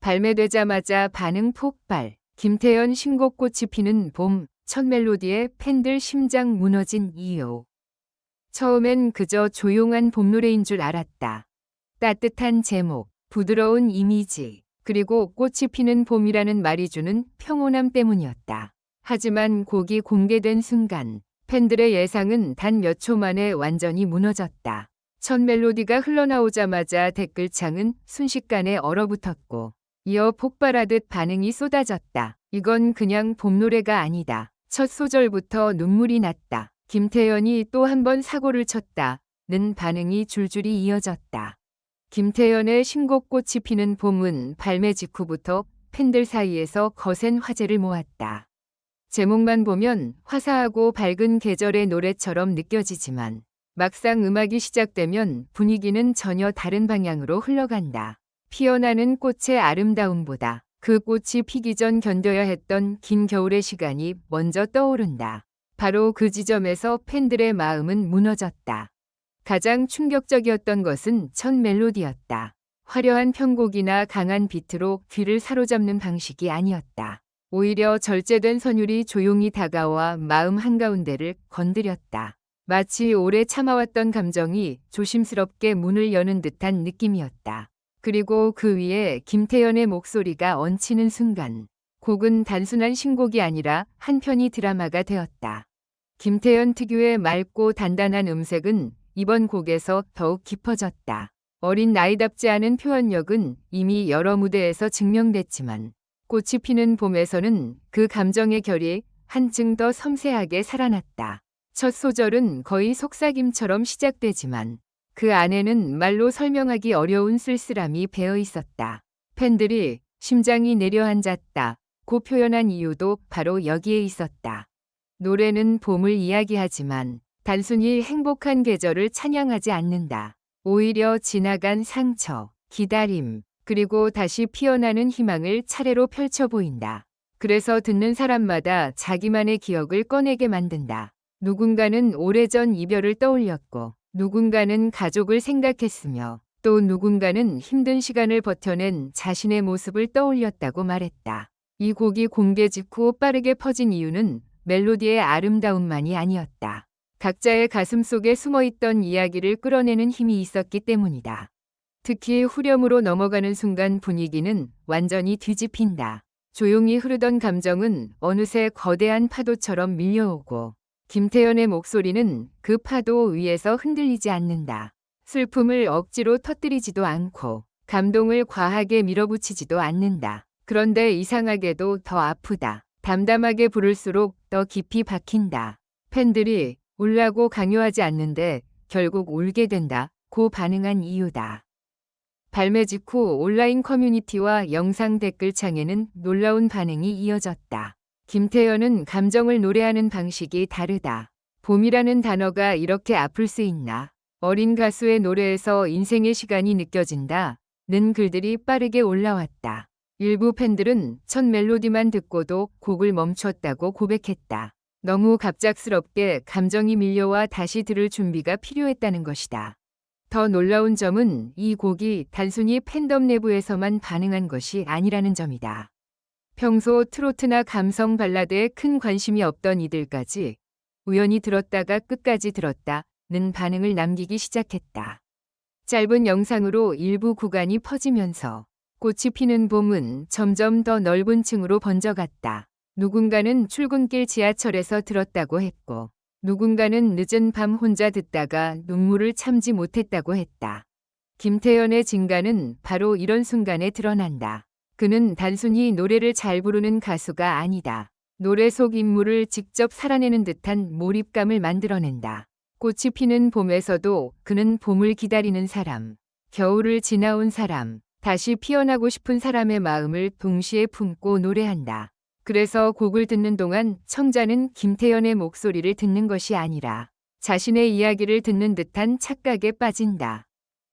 발매되자마자 반응 폭발. 김태연 신곡 꽃이 피는 봄. 첫 멜로디에 팬들 심장 무너진 이유. 처음엔 그저 조용한 봄 노래인 줄 알았다. 따뜻한 제목, 부드러운 이미지, 그리고 꽃이 피는 봄이라는 말이 주는 평온함 때문이었다. 하지만 곡이 공개된 순간 팬들의 예상은 단 몇 초 만에 완전히 무너졌다. 첫 멜로디가 흘러나오자마자 댓글창은 순식간에 얼어붙었고 이어 폭발하듯 반응이 쏟아졌다. 이건 그냥 봄 노래가 아니다. 첫 소절부터 눈물이 났다. 김태연이 또 한 번 사고를 쳤다는 반응이 줄줄이 이어졌다. 김태연의 신곡 꽃이 피는 봄은 발매 직후부터 팬들 사이에서 거센 화제를 모았다. 제목만 보면 화사하고 밝은 계절의 노래처럼 느껴지지만 막상 음악이 시작되면 분위기는 전혀 다른 방향으로 흘러간다. 피어나는 꽃의 아름다움보다 그 꽃이 피기 전 견뎌야 했던 긴 겨울의 시간이 먼저 떠오른다. 바로 그 지점에서 팬들의 마음은 무너졌다. 가장 충격적이었던 것은 첫 멜로디였다. 화려한 편곡이나 강한 비트로 귀를 사로잡는 방식이 아니었다. 오히려 절제된 선율이 조용히 다가와 마음 한가운데를 건드렸다. 마치 오래 참아왔던 감정이 조심스럽게 문을 여는 듯한 느낌이었다. 그리고 그 위에 김태연의 목소리가 얹히는 순간 곡은 단순한 신곡이 아니라 한편의 드라마가 되었다. 김태연 특유의 맑고 단단한 음색은 이번 곡에서 더욱 깊어졌다. 어린 나이답지 않은 표현력은 이미 여러 무대에서 증명됐지만 꽃이 피는 봄에서는 그 감정의 결이 한층 더 섬세하게 살아났다. 첫 소절은 거의 속삭임처럼 시작되지만 그 안에는 말로 설명하기 어려운 쓸쓸함이 배어 있었다. 팬들이 심장이 내려앉았다고 표현한 이유도 바로 여기에 있었다. 노래는 봄을 이야기하지만 단순히 행복한 계절을 찬양하지 않는다. 오히려 지나간 상처, 기다림, 그리고 다시 피어나는 희망을 차례로 펼쳐 보인다. 그래서 듣는 사람마다 자기만의 기억을 꺼내게 만든다. 누군가는 오래전 이별을 떠올렸고, 누군가는 가족을 생각했으며, 또 누군가는 힘든 시간을 버텨낸 자신의 모습을 떠올렸다고 말했다. 이 곡이 공개 직후 빠르게 퍼진 이유는 멜로디의 아름다움만이 아니었다. 각자의 가슴 속에 숨어있던 이야기를 끌어내는 힘이 있었기 때문이다. 특히 후렴으로 넘어가는 순간 분위기는 완전히 뒤집힌다. 조용히 흐르던 감정은 어느새 거대한 파도처럼 밀려오고 김태연의 목소리는 그 파도 위에서 흔들리지 않는다. 슬픔을 억지로 터뜨리지도 않고 감동을 과하게 밀어붙이지도 않는다. 그런데 이상하게도 더 아프다. 담담하게 부를수록 더 깊이 박힌다. 팬들이 울라고 강요하지 않는데 결국 울게 된다고 반응한 이유다. 발매 직후 온라인 커뮤니티와 영상 댓글창에는 놀라운 반응이 이어졌다. 김태연은 감정을 노래하는 방식이 다르다. 봄이라는 단어가 이렇게 아플 수 있나? 어린 가수의 노래에서 인생의 시간이 느껴진다. 는 글들이 빠르게 올라왔다. 일부 팬들은 첫 멜로디만 듣고도 곡을 멈췄다고 고백했다. 너무 갑작스럽게 감정이 밀려와 다시 들을 준비가 필요했다는 것이다. 더 놀라운 점은 이 곡이 단순히 팬덤 내부에서만 반응한 것이 아니라는 점이다. 평소 트로트나 감성 발라드에 큰 관심이 없던 이들까지 우연히 들었다가 끝까지 들었다는 반응을 남기기 시작했다. 짧은 영상으로 일부 구간이 퍼지면서 꽃이 피는 봄은 점점 더 넓은 층으로 번져갔다. 누군가는 출근길 지하철에서 들었다고 했고 누군가는 늦은 밤 혼자 듣다가 눈물을 참지 못했다고 했다. 김태연의 진가는 바로 이런 순간에 드러난다. 그는 단순히 노래를 잘 부르는 가수가 아니다. 노래 속 인물을 직접 살아내는 듯한 몰입감을 만들어낸다. 꽃이 피는 봄에서도 그는 봄을 기다리는 사람, 겨울을 지나온 사람, 다시 피어나고 싶은 사람의 마음을 동시에 품고 노래한다. 그래서 곡을 듣는 동안 청자는 김태연의 목소리를 듣는 것이 아니라 자신의 이야기를 듣는 듯한 착각에 빠진다.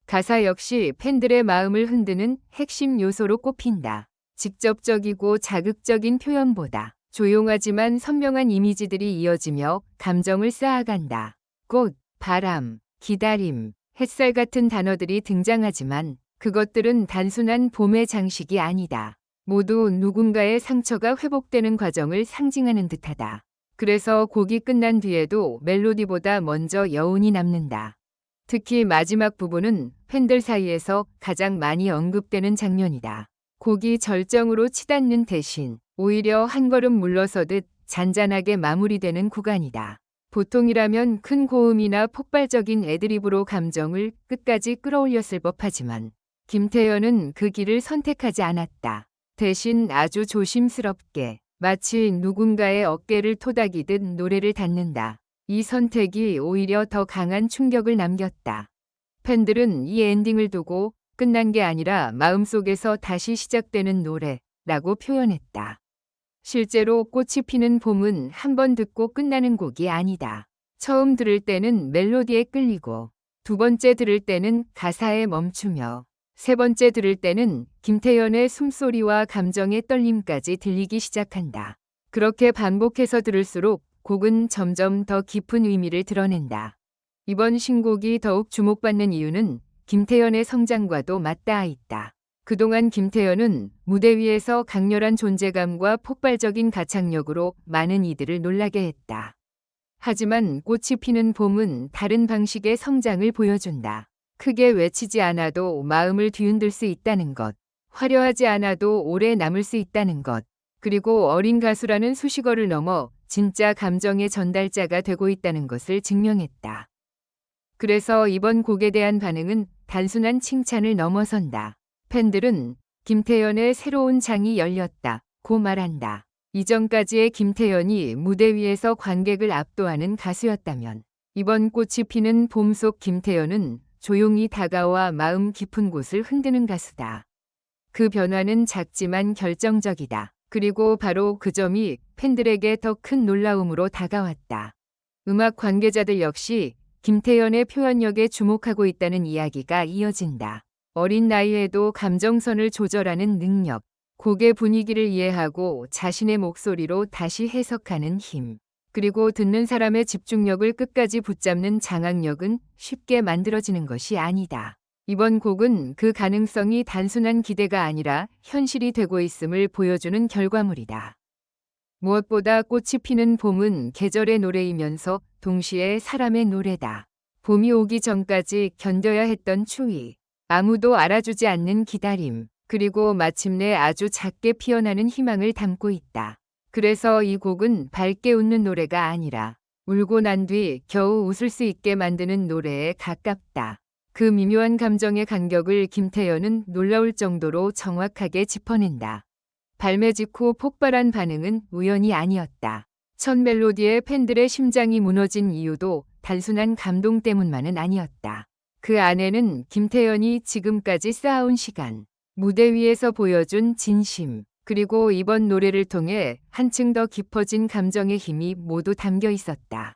가사 역시 팬들의 마음을 흔드는 핵심 요소로 꼽힌다. 직접적이고 자극적인 표현보다 조용하지만 선명한 이미지들이 이어지며 감정을 쌓아간다. 꽃, 바람, 기다림, 햇살 같은 단어들이 등장하지만 그것들은 단순한 봄의 장식이 아니다. 모두 누군가의 상처가 회복되는 과정을 상징하는 듯하다. 그래서 곡이 끝난 뒤에도 멜로디보다 먼저 여운이 남는다. 특히 마지막 부분은 팬들 사이에서 가장 많이 언급되는 장면이다. 곡이 절정으로 치닫는 대신 오히려 한 걸음 물러서듯 잔잔하게 마무리되는 구간이다. 보통이라면 큰 고음이나 폭발적인 애드리브로 감정을 끝까지 끌어올렸을 법하지만 김태현은 그 길을 선택하지 않았다. 대신 아주 조심스럽게 마치 누군가의 어깨를 토닥이듯 노래를 닫는다. 이 선택이 오히려 더 강한 충격을 남겼다. 팬들은 이 엔딩을 두고 끝난 게 아니라 마음속에서 다시 시작되는 노래라고 표현했다. 실제로 꽃이 피는 봄은 한 번 듣고 끝나는 곡이 아니다. 처음 들을 때는 멜로디에 끌리고, 두 번째 들을 때는 가사에 멈추며, 세 번째 들을 때는 김태현의 숨소리와 감정의 떨림까지 들리기 시작한다. 그렇게 반복해서 들을수록 곡은 점점 더 깊은 의미를 드러낸다. 이번 신곡이 더욱 주목받는 이유는 김태현의 성장과도 맞닿아 있다. 그동안 김태현은 무대 위에서 강렬한 존재감과 폭발적인 가창력으로 많은 이들을 놀라게 했다. 하지만 꽃이 피는 봄은 다른 방식의 성장을 보여준다. 크게 외치지 않아도 마음을 뒤흔들 수 있다는 것, 화려하지 않아도 오래 남을 수 있다는 것, 그리고 어린 가수라는 수식어를 넘어 진짜 감정의 전달자가 되고 있다는 것을 증명했다. 그래서 이번 곡에 대한 반응은 단순한 칭찬을 넘어선다. 팬들은 김태현의 새로운 장이 열렸다고 말한다. 이전까지의 김태현이 무대 위에서 관객을 압도하는 가수였다면 이번 꽃이 피는 봄 속 김태현은 조용히 다가와 마음 깊은 곳을 흔드는 가수다. 그 변화는 작지만 결정적이다. 그리고 바로 그 점이 팬들에게 더 큰 놀라움으로 다가왔다. 음악 관계자들 역시 김태현의 표현력에 주목하고 있다는 이야기가 이어진다. 어린 나이에도 감정선을 조절하는 능력, 곡의 분위기를 이해하고 자신의 목소리로 다시 해석하는 힘, 그리고 듣는 사람의 집중력을 끝까지 붙잡는 장악력은 쉽게 만들어지는 것이 아니다. 이번 곡은 그 가능성이 단순한 기대가 아니라 현실이 되고 있음을 보여주는 결과물이다. 무엇보다 꽃이 피는 봄은 계절의 노래이면서 동시에 사람의 노래다. 봄이 오기 전까지 견뎌야 했던 추위, 아무도 알아주지 않는 기다림, 그리고 마침내 아주 작게 피어나는 희망을 담고 있다. 그래서 이 곡은 밝게 웃는 노래가 아니라 울고 난 뒤 겨우 웃을 수 있게 만드는 노래에 가깝다. 그 미묘한 감정의 간격을 김태현은 놀라울 정도로 정확하게 짚어낸다. 발매 직후 폭발한 반응은 우연이 아니었다. 첫 멜로디에 팬들의 심장이 무너진 이유도 단순한 감동 때문만은 아니었다. 그 안에는 김태현이 지금까지 쌓아온 시간, 무대 위에서 보여준 진심, 그리고 이번 노래를 통해 한층 더 깊어진 감정의 힘이 모두 담겨 있었다.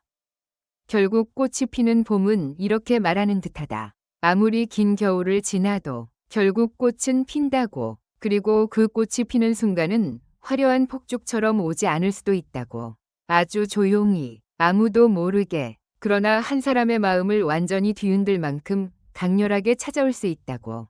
결국 꽃이 피는 봄은 이렇게 말하는 듯하다. 아무리 긴 겨울을 지나도 결국 꽃은 핀다고, 그리고 그 꽃이 피는 순간은 화려한 폭죽처럼 오지 않을 수도 있다고. 아주 조용히, 아무도 모르게, 그러나 한 사람의 마음을 완전히 뒤흔들 만큼 강렬하게 찾아올 수 있다고.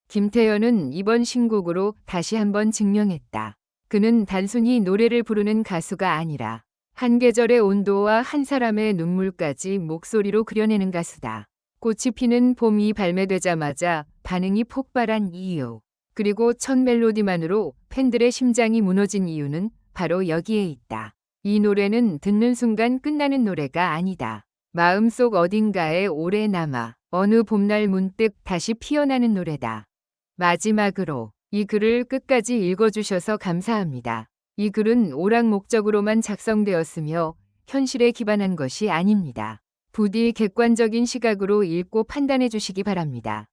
김태현은 이번 신곡으로 다시 한번 증명했다. 그는 단순히 노래를 부르는 가수가 아니라 한 계절의 온도와 한 사람의 눈물까지 목소리로 그려내는 가수다. 꽃이 피는 봄이 발매되자마자 반응이 폭발한 이유, 그리고 첫 멜로디만으로 팬들의 심장이 무너진 이유는 바로 여기에 있다. 이 노래는 듣는 순간 끝나는 노래가 아니다. 마음속 어딘가에 오래 남아 어느 봄날 문득 다시 피어나는 노래다. 마지막으로 이 글을 끝까지 읽어주셔서 감사합니다. 이 글은 오락 목적으로만 작성되었으며 현실에 기반한 것이 아닙니다. 부디 객관적인 시각으로 읽고 판단해 주시기 바랍니다.